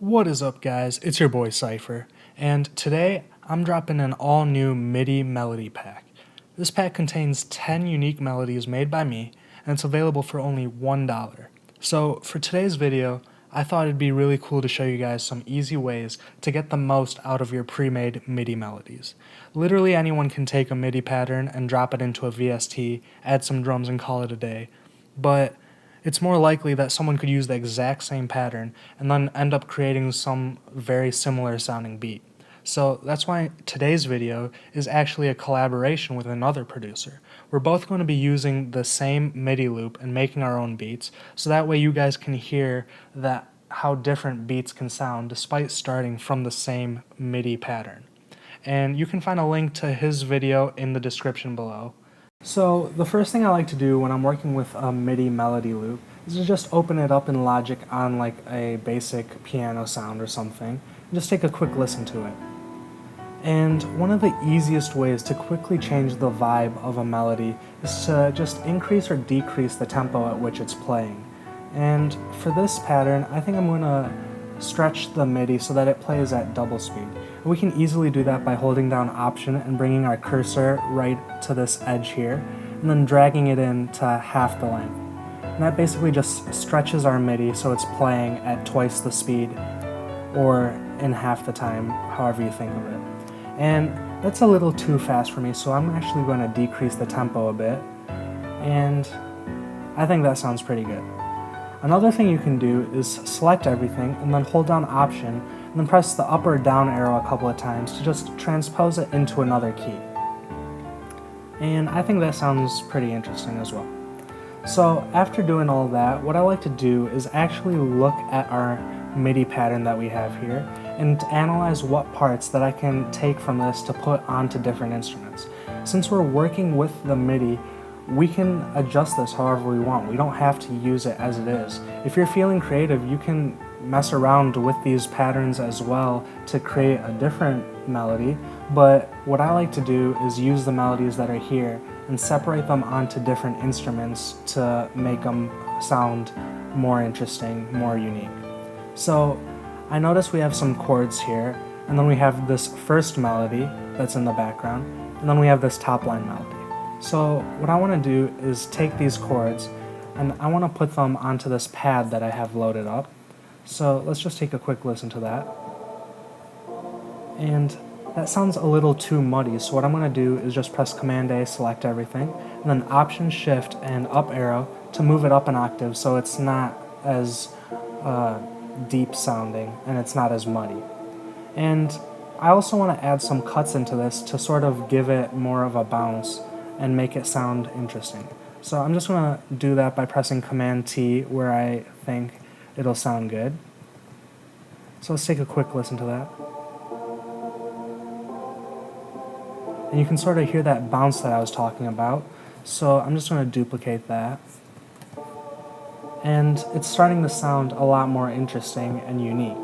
What is up, guys? It's your boy Sypher, and today I'm dropping an all new Midi melody pack. This pack contains 10 unique melodies made by me, and it's available for only $1. So, for today's video, I thought it'd be really cool to show you guys some easy ways to get the most out of your pre-made MIDI melodies. Literally anyone can take a MIDI pattern and drop it into a VST, add some drums, and call it a day. But it's more likely that someone could use the exact same pattern and then end up creating some very similar sounding beat. So that's why today's video is actually a collaboration with another producer. We're both going to be using the same MIDI loop and making our own beats, so that way you guys can hear that how different beats can sound despite starting from the same MIDI pattern. And you can find a link to his video in the description below. So the first thing I like to do when I'm working with a MIDI melody loop is to just open it up in Logic on like a basic piano sound or something, and just take a quick listen to it. And one of the easiest ways to quickly change the vibe of a melody is to just increase or decrease the tempo at which it's playing. And for this pattern, I think I'm going to stretch the MIDI so that it plays at double speed. And we can easily do that by holding down Option and bringing our cursor right to this edge here, and then dragging it in to half the length. And that basically just stretches our MIDI so it's playing at twice the speed, or in half the time, however you think of it. And that's a little too fast for me, so I'm actually going to decrease the tempo a bit, and I think that sounds pretty good. Another thing you can do is select everything and then hold down Option and then press the up or down arrow a couple of times to just transpose it into another key. And I think that sounds pretty interesting as well. So after doing all that, what I like to do is actually look at our MIDI pattern that we have here and analyze what parts that I can take from this to put onto different instruments. Since we're working with the MIDI, we can adjust this however we want. We don't have to use it as it is. If you're feeling creative, you can mess around with these patterns as well to create a different melody, but what I like to do is use the melodies that are here and separate them onto different instruments to make them sound more interesting, more unique. So I notice we have some chords here, and then we have this first melody that's in the background, and then we have this top line melody. So what I want to do is take these chords and I want to put them onto this pad that I have loaded up. So let's just take a quick listen to that. And that sounds a little too muddy, so what I'm going to do is just press Command A, select everything, and then Option Shift and up arrow to move it up an octave so it's not as deep sounding and it's not as muddy. And I also want to add some cuts into this to sort of give it more of a bounce and make it sound interesting. So I'm just going to do that by pressing Command T where I think it'll sound good. So let's take a quick listen to that. And you can sort of hear that bounce that I was talking about. So I'm just going to duplicate that. And it's starting to sound a lot more interesting and unique.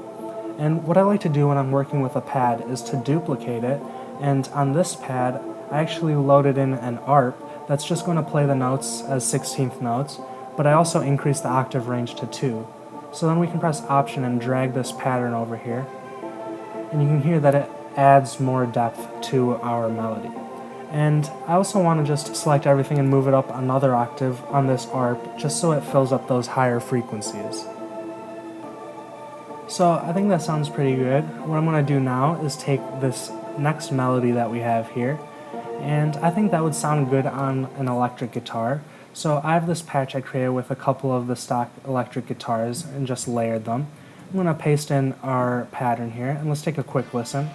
And what I like to do when I'm working with a pad is to duplicate it, and on this pad I actually loaded in an ARP that's just going to play the notes as 16th notes, but I also increased the octave range to 2. So then we can press Option and drag this pattern over here, and you can hear that it adds more depth to our melody. And I also want to just select everything and move it up another octave on this ARP just so it fills up those higher frequencies. So I think that sounds pretty good. What I'm going to do now is take this next melody that we have here, and I think that would sound good on an electric guitar. So I have this patch I created with a couple of the stock electric guitars and just layered them. I'm going to paste in our pattern here, and let's take a quick listen.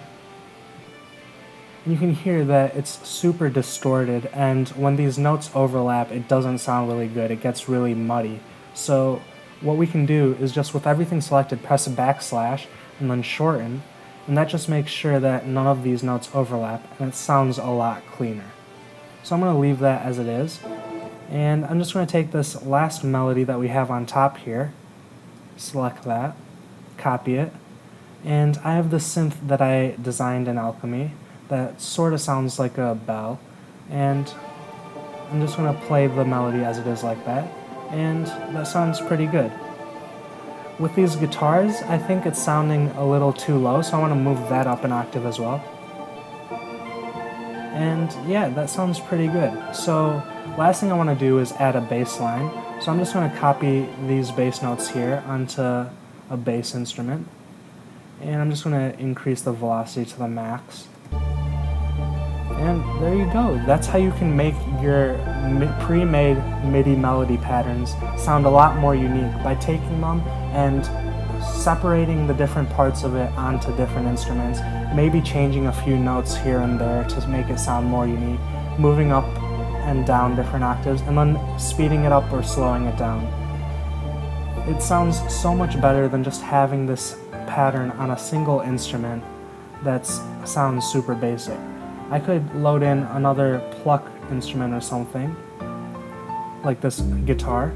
And you can hear that it's super distorted, and when these notes overlap it doesn't sound really good, it gets really muddy. So what we can do is just with everything selected press a backslash and then shorten, and that just makes sure that none of these notes overlap and it sounds a lot cleaner. So I'm going to leave that as it is, and I'm just going to take this last melody that we have on top here, select that, copy it, and I have this synth that I designed in Alchemy that sort of sounds like a bell, and I'm just going to play the melody as it is like that, and that sounds pretty good. with these guitars, I think it's sounding a little too low, so I want to move that up an octave as well. And yeah, that sounds pretty good. So last thing I want to do is add a bass line. So I'm just going to copy these bass notes here onto a bass instrument. And I'm just going to increase the velocity to the max. And there you go. That's how you can make your pre-made MIDI melody patterns sound a lot more unique by taking them and separating the different parts of it onto different instruments, maybe changing a few notes here and there to make it sound more unique, moving up and down different octaves, and then speeding it up or slowing it down. It sounds so much better than just having this pattern on a single instrument that sounds super basic. I could load in another pluck instrument or something, like this guitar,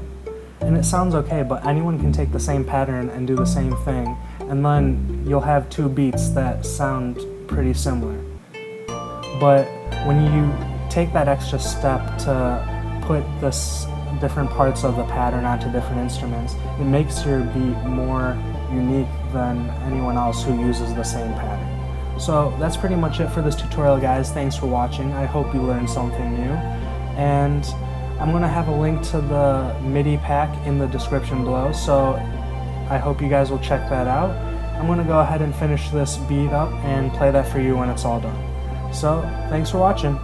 and it sounds okay, but anyone can take the same pattern and do the same thing, and then you'll have two beats that sound pretty similar. But when you take that extra step to put this different parts of the pattern onto different instruments, it makes your beat more unique than anyone else who uses the same pattern. So that's pretty much it for this tutorial, guys. Thanks for watching. I hope you learned something new. And I'm going to have a link to the MIDI pack in the description below, so I hope you guys will check that out. I'm going to go ahead and finish this beat up and play that for you when it's all done. So thanks for watching.